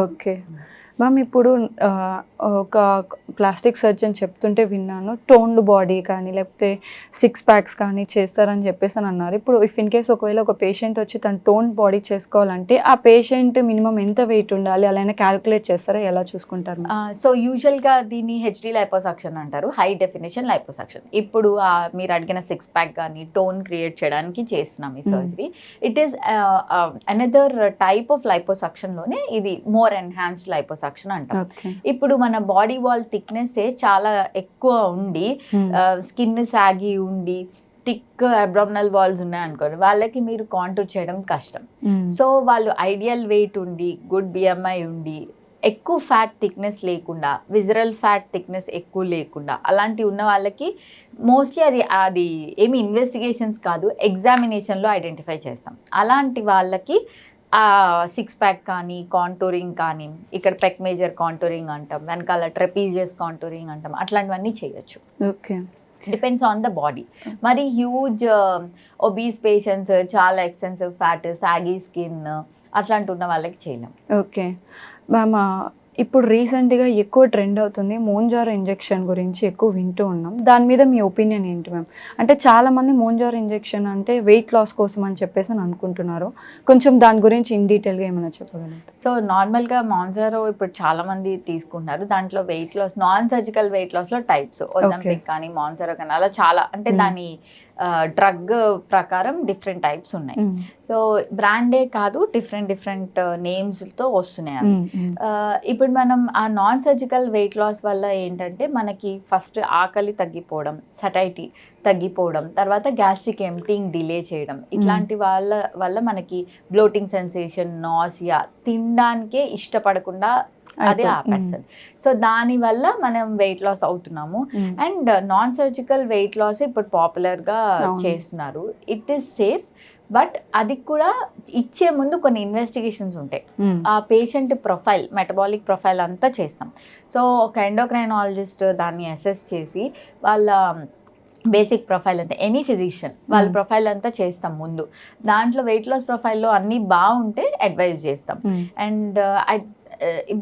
Okay. Ma'am ఇప్పుడు ఒక plastic surgeon చెప్తుంటే విన్నాను. టోన్డ్ బాడీ కానీ, లేకపోతే సిక్స్ ప్యాక్స్ కానీ చేస్తారని చెప్పేసని అన్నారు. ఇప్పుడు ఇఫ్ ఇన్ కేస్ ఒకవేళ ఒక పేషెంట్ వచ్చి తను టోన్డ్ బాడీ చేసుకోవాలంటే, ఆ పేషెంట్ మినిమమ్ ఎంత వెయిట్ ఉండాలి? అలా అయినా క్యాలిక్యులేట్ చేస్తారా? ఎలా చూసుకుంటారు మ్యామ్? సో యూజువల్గా దీన్ని హెచ్డి లైపోసక్షన్ అంటారు, హై డెఫినేషన్ లైపోసక్షన్. ఇప్పుడు మీరు అడిగిన సిక్స్ ప్యాక్ కానీ టోన్ క్రియేట్ చేయడానికి చేస్తున్నాం ఈ surgery. It is another type of లైపోసక్షన్లోనే ఇది మోర్ ఎన్హాన్స్డ్ లైపోసక్షన్ అంటాం. ఇప్పుడు మన బాడీ వాల్ థిక్నెస్ చాలా ఎక్కువ ఉండి స్కిన్ సాగి ఉండి థిక్ అబ్డామినల్ వాల్స్ ఉన్నాయనుకోండి, వాళ్ళకి మీరు కాంటూర్ చేయడం కష్టం. సో వాళ్ళు ఐడియల్ వెయిట్ ఉండి, గుడ్ బిఎంఐ ఉండి, ఎక్కువ ఫ్యాట్ థిక్నెస్ లేకుండా, విజరల్ ఫ్యాట్ థిక్నెస్ ఎక్కువ లేకుండా అలాంటి ఉన్న వాళ్ళకి మోస్ట్లీ అది ఏమి ఇన్వెస్టిగేషన్స్ కాదు, ఎగ్జామినేషన్లో ఐడెంటిఫై చేస్తాం. అలాంటి వాళ్ళకి సిక్స్ ప్యాక్ కానీ కాంటూరింగ్ కానీ, ఇక్కడ పెక్ మేజర్ కాంటూరింగ్ అంటాం, వెనకాల ట్రెపీజియస్ కాంటూరింగ్ అంటాం, అట్లాంటివన్నీ చేయొచ్చు. Okay. Depends on the body. మరి హ్యూజ్ ఒబీస్ పేషెంట్స్, చాలా ఎక్స్టెన్సివ్ ఫ్యాట్, సాగీ స్కిన్ అట్లాంటి ఉన్న వాళ్ళకి చేయలేం. ఓకే మ్యామ్, ఇప్పుడు రీసెంట్గా ఎక్కువ ట్రెండ్ అవుతుంది మోంజారో ఇంజెక్షన్ గురించి ఎక్కువ వింటూ ఉన్నాం. దాని మీద మీ ఒపీనియన్ ఏంటి మ్యామ్? అంటే చాలామంది మోంజారో ఇంజెక్షన్ అంటే వెయిట్ లాస్ కోసం అని చెప్పేసి అని అనుకుంటున్నారు. కొంచెం దాని గురించి ఇన్ డీటెయిల్గా ఏమైనా చెప్పగలుగుతారు? సో నార్మల్గా మోంజారో ఇప్పుడు చాలామంది తీసుకుంటున్నారు. దాంట్లో weight loss, non surgical weight లాస్లో టైప్స్, ఒజంపిక్ కానీ మోంజారో కానీ అలా చాలా, అంటే దాని డ్రగ్ ప్రకారం డిఫరెంట్ టైప్స్ ఉన్నాయి. సో బ్రాండే కాదు, డిఫరెంట్ నేమ్స్తో వస్తున్నాయి. ఇప్పుడు మనం ఆ నాన్ సర్జికల్ వెయిట్ లాస్ వల్ల ఏంటంటే మనకి ఫస్ట్ ఆకలి తగ్గిపోవడం, సటైటీ తగ్గిపోవడం, తర్వాత గ్యాస్ట్రిక్ ఎంప్టింగ్ డిలే చేయడం, ఇట్లాంటి వల్ల మనకి బ్లోటింగ్ సెన్సేషన్, నాసియా, తినడానికే ఇష్టపడకుండా అదే ఆపేస్తుంది. సో దానివల్ల మనం వెయిట్ లాస్ అవుతున్నాము. And non surgical weight loss ఇప్పుడు పాపులర్గా చేస్తున్నారు. ఇట్ ఈస్ సేఫ్, బట్ అది కూడా ఇచ్చే ముందు కొన్ని ఇన్వెస్టిగేషన్స్ ఉంటాయి. ఆ పేషెంట్ ప్రొఫైల్, మెటబాలిక్ ప్రొఫైల్ అంతా చేస్తాం. సో ఒక ఎండోక్రైనాలజిస్ట్ దాన్ని అసెస్ చేసి వాళ్ళ బేసిక్ ప్రొఫైల్ అంతా, ఎనీ ఫిజిషియన్ వాళ్ళ ప్రొఫైల్ అంతా చేస్తాం ముందు. దాంట్లో వెయిట్ లాస్ ప్రొఫైల్లో అన్నీ బాగుంటే అడ్వైజ్ చేస్తాం. అండ్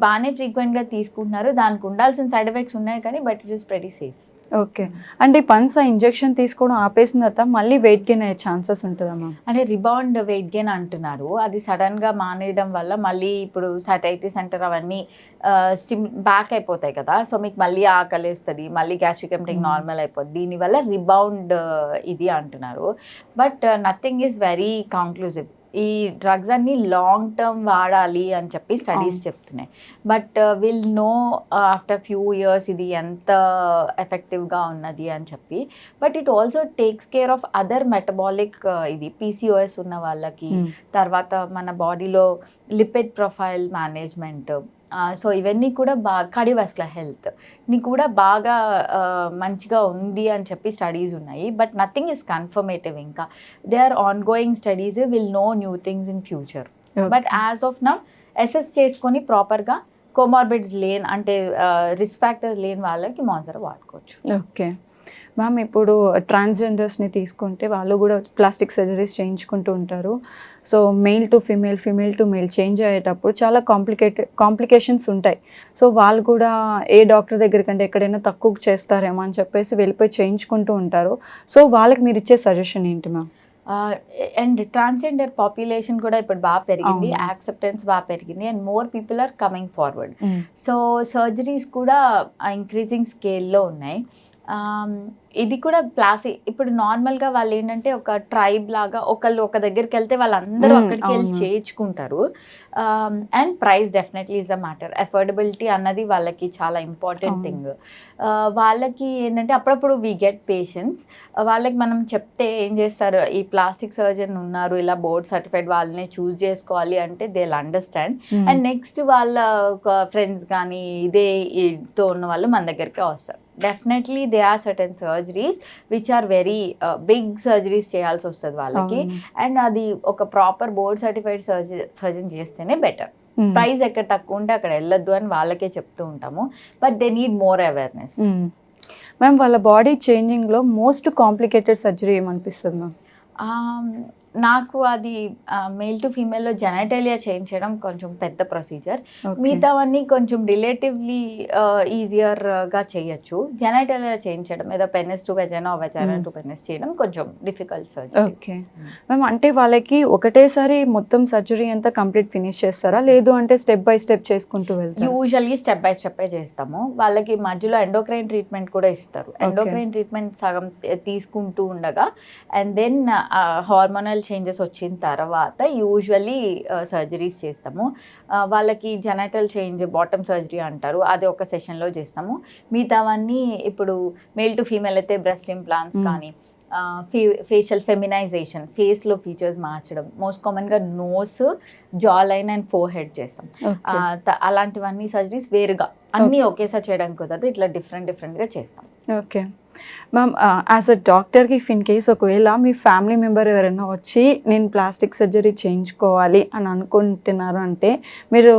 బాగానే ఫ్రీక్వెంట్గా తీసుకుంటున్నారు. దానికి ఉండాల్సిన సైడ్ ఎఫెక్ట్స్ ఉన్నాయి కానీ, but it is pretty safe. Okay. అంటే వన్స్ ఆ ఇంజెక్షన్ తీసుకోవడం ఆపేసిన తర్వాత మళ్ళీ వెయిట్ గెయిన్ అయ్యే ఛాన్సెస్ ఉంటుందా మ్యామ్? అంటే రిబౌండ్ వెయిట్ గెయిన్ అంటున్నారు. అది సడన్గా మానేయడం వల్ల మళ్ళీ ఇప్పుడు సటైటీ సెంటర్ అవన్నీ బ్యాక్ అయిపోతాయి కదా. సో మీకు మళ్ళీ ఆకలేస్తుంది, మళ్ళీ గ్యాస్ట్రిక్ ఎంప్టింగ్ నార్మల్ అయిపోతుంది. దీనివల్ల రిబౌండ్ ఇది అంటున్నారు. But nothing is very conclusive. ఈ డ్రగ్స్ అన్ని లాంగ్ టర్మ్ వాడాలి అని చెప్పి స్టడీస్ చెప్తున్నాయి. But will know after few years ఇది ఎంత ఎఫెక్టివ్గా ఉన్నది అని చెప్పి. But it also takes care of other metabolic, ఇది పీసీఓఎస్ ఉన్న వాళ్ళకి, తర్వాత మన బాడీలో లిపిడ్ ప్రొఫైల్ మేనేజ్మెంట్, సో ఇవన్నీ కూడా కార్డియోవాస్కులర్ హెల్త్ ని కూడా బాగా మంచిగా ఉంది అని చెప్పి స్టడీస్ ఉన్నాయి. But nothing is confirmative. ఇంకా they are ongoing studies, will know new things in future. But as of now assess చేసుకొని ప్రాపర్గా కోమార్బిడ్స్ అంటే రిస్క్ ఫ్యాక్టర్స్ లేని వాళ్ళకి మోంజారో వాడుకోవచ్చు. ఓకే మ్యామ్, ఇప్పుడు ట్రాన్స్జెండర్స్ని తీసుకుంటే వాళ్ళు కూడా ప్లాస్టిక్ సర్జరీస్ చేయించుకుంటూ ఉంటారు. So mail to female, female to mail change అయ్యేటప్పుడు చాలా కాంప్లికేషన్స్ ఉంటాయి. సో వాళ్ళు కూడా ఏ డాక్టర్ దగ్గరికంటే ఎక్కడైనా తక్కువ చేస్తారేమో అని చెప్పేసి వెళ్ళిపోయి చేయించుకుంటూ ఉంటారు. సో వాళ్ళకి మీరు ఇచ్చే సజెషన్ ఏంటి మ్యామ్? అండ్ ట్రాన్స్జెండర్ పాపులేషన్ కూడా ఇప్పుడు బాగా పెరిగింది, యాక్సెప్టెన్స్ బాగా పెరిగింది, and more people are coming forward. So surgeries కూడా ఇంక్రీజింగ్ స్కేల్లో ఉన్నాయి. ఇది కూడా ఇప్పుడు నార్మల్గా వాళ్ళు ఏంటంటే ఒక ట్రైబ్ లాగా ఒకళ్ళు ఒక దగ్గరికి వెళ్తే వాళ్ళందరూ అక్కడికి వెళ్ళి చేయించుకుంటారు. And price definitely is a matter. Affordability అన్నది వాళ్ళకి చాలా ఇంపార్టెంట్ థింగ్. వాళ్ళకి ఏంటంటే అప్పుడప్పుడు వీ గెట్ పేషెంట్స్, వాళ్ళకి మనం చెప్తే ఏం చేస్తారు, ఈ ప్లాస్టిక్ సర్జన్ ఉన్నారు, ఇలా బోర్డ్ సర్టిఫైడ్ వాళ్ళని చూస్ చేసుకోవాలి అంటే they will understand. And next వాళ్ళ ఫ్రెండ్స్ కానీ ఇదేతో ఉన్న వాళ్ళు మన దగ్గరికి వస్తారు. Definitely they are certain surgeries which are very big surgeries చేయాల్సి వస్తుంది వాళ్ళకి. అండ్ అది ఒక ప్రాపర్ బోర్డ్ సర్టిఫైడ్ సర్జన్ చేస్తేనే బెటర్. ప్రైస్ ఎక్కడ తక్కువ ఉంటే అక్కడ వెళ్ళొద్దు అని వాళ్ళకే చెప్తూ ఉంటాము. But they need more awareness. Ma'am, వాళ్ళ బాడీ చేంజింగ్లో మోస్ట్ కాంప్లికేటెడ్ సర్జరీ ఏమనిపిస్తుంది మ్యామ్? నాకు అది మేల్ టు ఫీమేల్లో జెనైటేలియా చేంజ్ చేయడం కొంచెం పెద్ద ప్రొసీజర్. ఓకే. మిగతావన్నీ కొంచెం రిలేటివ్లీ ఈజియర్గా చేయొచ్చు. జెనైటేలియా చేంజ్ చేయడం ఏదో penis to vagina, vagina to penis చేయడం కొంచెం డిఫికల్ట్ సర్జరీ. ఓకే మ్యామ్, అంటే వాళ్ళకి ఒకటేసారి మొత్తం సర్జరీ అంతా కంప్లీట్ ఫినిష్ చేస్తారా, లేదు అంటే స్టెప్ బై స్టెప్ చేసుకుంటూ వెళ్తారా? యూజువల్లీ స్టెప్ బై స్టెప్పే చేస్తాము. వాళ్ళకి మధ్యలో ఎండోక్రైన్ ట్రీట్మెంట్ కూడా ఇస్తారు. ఎండోక్రైన్ ట్రీట్మెంట్ సగం తీసుకుంటూ ఉండగా అండ్ దెన్ హార్మోనల్ చేంజెస్ వచ్చిన తర్వాత యూజువల్లీ సర్జరీస్ చేస్తాము. వాళ్ళకి జెనైటల్ చేంజ్ బాటమ్ సర్జరీ అంటారు, అది ఒక సెషన్లో చేస్తాము. మిగతావన్నీ ఇప్పుడు మేల్ టు ఫీమేల్ అయితే బ్రెస్ట్ ఇంప్లాంట్స్ కానీ ఫేషియల్ ఫెమినైజేషన్, ఫేస్లో ఫీచర్స్ మార్చడం, మోస్ట్ కామన్గా nose, jawline and forehead చేస్తాం. అలాంటివన్నీ సర్జరీస్ వేరుగా అన్నీ ఒకేసారి చేయడానికి కుదరదు, ఇట్లా డిఫరెంట్గా చేస్తాం. ఓకే మ్యామ్, యాజ్ అ డాక్టర్కి ఇఫ్ ఇన్ కేస్ ఒకవేళ మీ ఫ్యామిలీ మెంబర్ ఎవరైనా వచ్చి నేను ప్లాస్టిక్ సర్జరీ చేయించుకోవాలి అని అనుకుంటున్నారు అంటే మీరు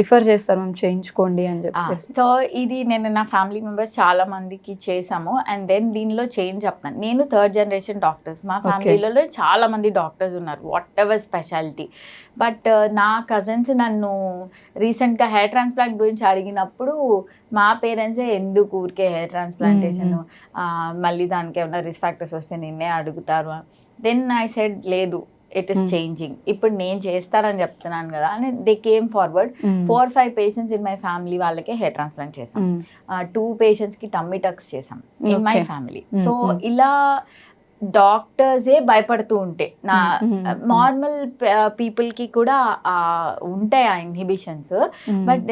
రిఫర్ చేస్తారు మ్యామ్ చేయించుకోండి అని చెప్పేసి? సో ఇది నేను నా ఫ్యామిలీ మెంబర్స్ చాలా మందికి చేసాము అండ్ దెన్ దీనిలో చేంజ్ చెప్తాను. నేను 3rd జనరేషన్ డాక్టర్స్, మా ఫ్యామిలీలో చాలా మంది డాక్టర్స్ ఉన్నారు వాట్ ఎవర్ స్పెషాలిటీ. బట్ నా కజిన్స్ నన్ను రీసెంట్గా హెయిర్ ట్రాన్స్ప్లాంట్ గురించి అడిగినప్పుడు మా పేరెంట్సే ఎందుకు ఊరికే హెయిర్ ట్రాన్స్ప్లాంటేషన్, మళ్ళీ దానికి ఏమైనా రిస్క్ ఫ్యాక్టర్స్ వస్తే నిన్నే అడుగుతారు. దెన్ ఐ సెడ్ లేదు, ఇట్ ఈస్ చేంజింగ్, ఇప్పుడు నేను చేస్తానని చెప్తున్నాను కదా అని they came forward. 4-5 patients in my family వాళ్ళకే హెయిర్ ట్రాన్స్ప్లాంట్ చేసాం. 2 పేషెంట్స్కి టమ్మీ టక్స్ చేసాం ఇన్ మై ఫ్యామిలీ. సో ఇలా డాక్టర్సే భయపడుతూ ఉంటే నా నార్మల్ పీపుల్కి కూడా ఉంటాయి ఆ inhibitions, but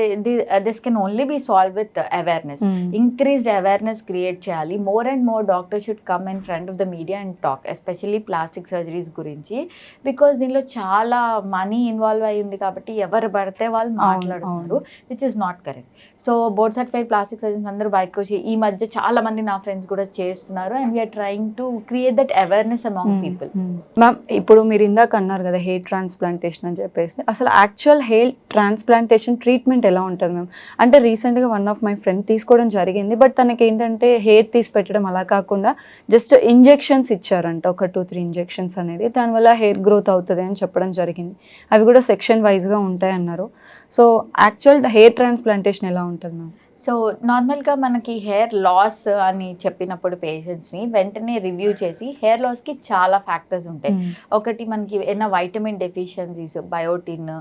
this can only be solve with awareness. Increased awareness create చేయాలి. More and more doctors should come in front of the media and talk, especially plastic surgeries గురించి, బికాస్ దీనిలో చాలా మనీ ఇన్వాల్వ్ అయ్యింది కాబట్టి ఎవరు పడితే వాళ్ళు మాట్లాడుతున్నారు, which is not correct. So board certified plastic surgeons అందరూ బయటకు వచ్చి ఈ మధ్య చాలా మంది నా ఫ్రెండ్స్ కూడా చేస్తున్నారు and we are trying to create that awareness among people. Ma'am, ఇప్పుడు మీరు ఇందాక అన్నారు కదా హెయిర్ ట్రాన్స్ప్లాంటేషన్ అని చెప్పేసి, అసలు యాక్చువల్ హెయిర్ ట్రాన్స్ప్లాంటేషన్ ట్రీట్మెంట్ ఎలా ఉంటుంది మ్యామ్? అంటే రీసెంట్గా వన్ ఆఫ్ మై ఫ్రెండ్ తీసుకోవడం జరిగింది, బట్ తనకి ఏంటంటే హెయిర్ తీసి పెట్టడం అలా కాకుండా జస్ట్ ఇంజెక్షన్స్ ఇచ్చారంట, ఒక 2-3 ఇంజెక్షన్స్ అనేది, దానివల్ల హెయిర్ గ్రోత్ అవుతుంది అని చెప్పడం జరిగింది. అవి కూడా సెక్షన్ వైజ్గా ఉంటాయి అన్నారు. సో యాక్చువల్ హెయిర్ ట్రాన్స్ప్లాంటేషన్ ఎలా ఉంటుంది మ్యామ్? సో నార్మల్గా మనకి హెయిర్ లాస్ అని చెప్పినప్పుడు పేషెంట్స్ని వెంటనే రివ్యూ చేసి హెయిర్ లాస్కి చాలా ఫ్యాక్టర్స్ ఉంటాయి. ఒకటి మనకి ఏమైనా వైటమిన్ డెఫిషియన్సీస్, బయోటిన్,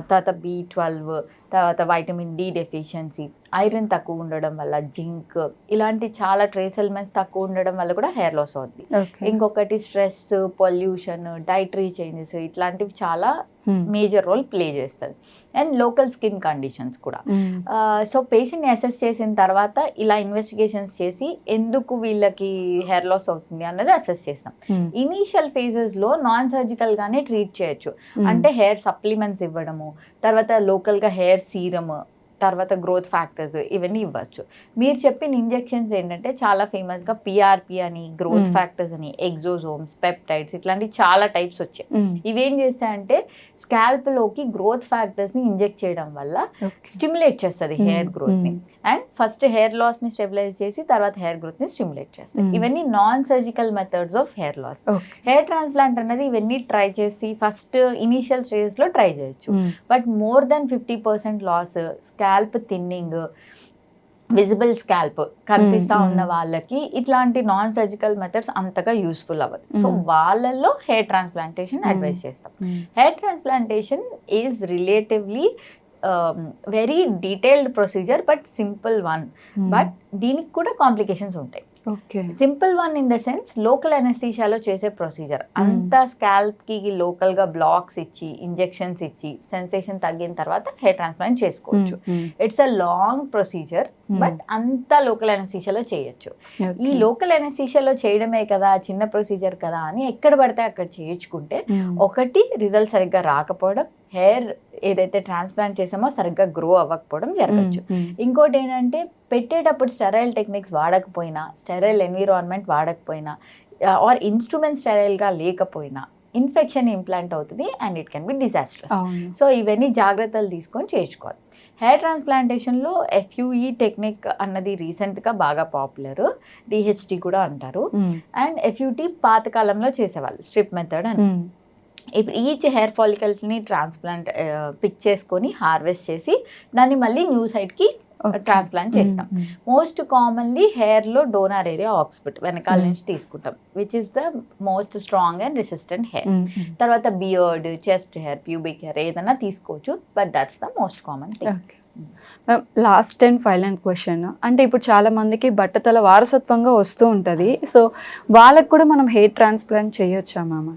తర్వాత B12, తర్వాత వైటమిన్ D డెఫిషియన్సీ, ఐరన్ తక్కువ ఉండడం వల్ల, జింక్, ఇలాంటి చాలా ట్రేస్ ఎలిమెంట్స్ తక్కువ ఉండడం వల్ల కూడా హెయిర్ లాస్ అవుతుంది. ఇంకొకటి స్ట్రెస్, పొల్యూషన్, డైటరీ చేంజెస్, ఇట్లాంటివి చాలా మేజర్ రోల్ ప్లే చేస్తుంది. అండ్ లోకల్ స్కిన్ కండిషన్స్ కూడా. సో పేషెంట్ని అసెస్ చేసిన తర్వాత ఇలా ఇన్వెస్టిగేషన్స్ చేసి ఎందుకు వీళ్ళకి హెయిర్ లాస్ అవుతుంది అన్నది అసెస్ చేస్తాం. ఇనీషియల్ ఫేజెస్లో నాన్ సర్జికల్గానే ట్రీట్ చేయొచ్చు, అంటే హెయిర్ సప్లిమెంట్స్ ఇవ్వడము, తర్వాత లోకల్గా హెయిర్ సీరమ్, తర్వాత గ్రోత్ ఫ్యాక్టర్స్ ఇవన్నీ ఇవ్వచ్చు. మీరు చెప్పిన ఇంజెక్షన్స్ ఏంటంటే చాలా ఫేమస్గా PRP అని, గ్రోత్ ఫ్యాక్టర్స్ అని, ఎగ్జోజోమ్స్, పెప్టైడ్స్, ఇట్లాంటి చాలా టైప్స్ వచ్చాయి. ఇవేం చేస్తాయంటే స్కాల్ప్లోకి గ్రోత్ ఫ్యాక్టర్స్ని ఇంజెక్ట్ చేయడం వల్ల స్టిమ్యులేట్ చేస్తుంది హెయిర్ గ్రోత్ని, అండ్ ఫస్ట్ హెయిర్ లాస్ని స్టెబిలైజ్ చేసి తర్వాత హెయిర్ గ్రోత్ని స్టిమ్యులేట్ చేస్తాయి. ఇవన్నీ non surgical methods of hair loss. Hair transplant అనేది ఇవన్నీ ట్రై చేసి ఫస్ట్ ఇనీషియల్ స్టేజెస్లో ట్రై చేయొచ్చు, but more than 50% loss, scalp thinning, visible scalp కనిపిస్తూ ఉన్న వాళ్ళకి ఇట్లాంటి నాన్ సర్జికల్ మెథడ్స్ అంతగా యూస్ఫుల్ అవ్వదు. సో వాళ్ళల్లో హెయిర్ ట్రాన్స్ప్లాంటేషన్ అడ్వైస్ చేస్తాం. Hair transplantation is relatively very detailed procedure but simple one, but దీనికి కూడా కాంప్లికేషన్స్ ఉంటాయి. Simple one in the sense local అనెస్థీషియాలో చేసే ప్రొసీజర్, అంతా స్కాల్ప్కి లోకల్గా బ్లాక్స్ ఇచ్చి ఇంజెక్షన్స్ ఇచ్చి సెన్సేషన్ తగ్గిన తర్వాత హెయిర్ ట్రాన్స్ప్లాంట్ చేసుకోవచ్చు. It's a long procedure, but అంతా లోకల్ అనెస్థీషియాలో చేయొచ్చు. ఈ లోకల్ అనెస్థీషియాలో చేయడమే కదా, చిన్న ప్రొసీజర్ కదా అని ఎక్కడ పడితే అక్కడ చేయించుకుంటే ఒకటి రిజల్ట్ సరిగ్గా రాకపోవడం, హెయిర్ ఏదైతే ట్రాన్స్ప్లాంట్ చేసామో సరిగ్గా గ్రో అవ్వకపోవడం జరగచ్చు. ఇంకోటి ఏంటంటే పెట్టేటప్పుడు స్టెరైల్ టెక్నిక్స్ వాడకపోయినా, స్టెరైల్ ఎన్విరాన్మెంట్ వాడకపోయినా, ఆర్ ఇన్స్ట్రుమెంట్ స్టెరైల్గా లేకపోయినా, ఇన్ఫెక్షన్ ఇంప్లాంట్ అవుతుంది and it can be disastrous. అవును. సో ఇవన్నీ జాగ్రత్తలు తీసుకొని చేయించుకోవాలి. హెయిర్ ట్రాన్స్ప్లాంటేషన్లో FUE టెక్నిక్ అన్నది రీసెంట్గా బాగా పాపులర్, DHT కూడా అంటారు. అండ్ FUT పాతకాలంలో చేసేవాళ్ళు, స్ట్రిప్ మెథడ్ అని. ఇప్పుడు ఈచ్ హెయిర్ ఫాలికల్స్ని ట్రాన్స్ప్లాంట్ పిక్ చేసుకొని హార్వెస్ట్ చేసి దాన్ని మళ్ళీ న్యూ సైట్కి ట్రాన్స్ప్లాంట్ చేస్తాం. మోస్ట్ కామన్లీ హెయిర్లో డోనార్ ఏరియా ఆక్సిపిట్ వెనకాల నుంచి తీసుకుంటాం, which is the most strong and resistant hair. తర్వాత beard, chest hair, pubic hair ఏదైనా తీసుకోవచ్చు, but that's the most common thing. Last and final question, అంటే ఇప్పుడు చాలా మందికి బట్టతల వారసత్వంగా వస్తూ ఉంటుంది, సో వాళ్ళకు కూడా మనం హెయిర్ ట్రాన్స్ప్లాంట్ చేయొచ్చా మ్యామ్?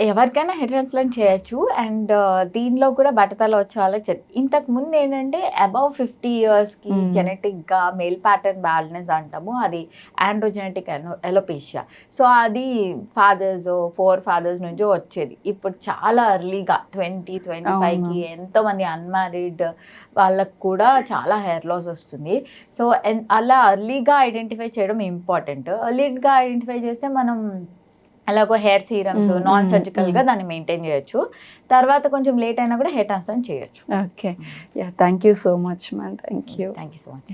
ఎవరికైనా హెయిర్ ట్రాన్స్ప్లాంట్ చేయొచ్చు. అండ్ దీనిలో కూడా బట్టతల వచ్చే వాళ్ళకి ఇంతకు ముందు ఏంటంటే అబవ్ 50 ఇయర్స్కి జెనెటిక్గా మెయిల్ ప్యాటర్న్ బ్యాలెన్స్ అంటాము, అది ఆండ్రోజెనెటిక్ ఎలోపేషియా. సో అది ఫోర్ ఫాదర్స్ నుంచి వచ్చేది. ఇప్పుడు చాలా ఎర్లీగా 20-25కి ఎంతోమంది అన్మ్యారీడ్ వాళ్ళకు కూడా చాలా హెయిర్ లాస్ వస్తుంది. సో అలా ఎర్లీగా ఐడెంటిఫై చేయడం ఇంపార్టెంట్. ఎర్లీగా ఐడెంటిఫై చేస్తే మనం అలాగో హెయిర్ సీరమ్స్ నాన్ సర్జికల్గా దాన్ని మెయింటైన్ చేయొచ్చు. తర్వాత కొంచెం లేట్ అయినా కూడా హెయిర్ ట్రాన్స్ప్లాంట్ చేయొచ్చు. Okay, yeah, thank you so much ma'am. Thank you so much.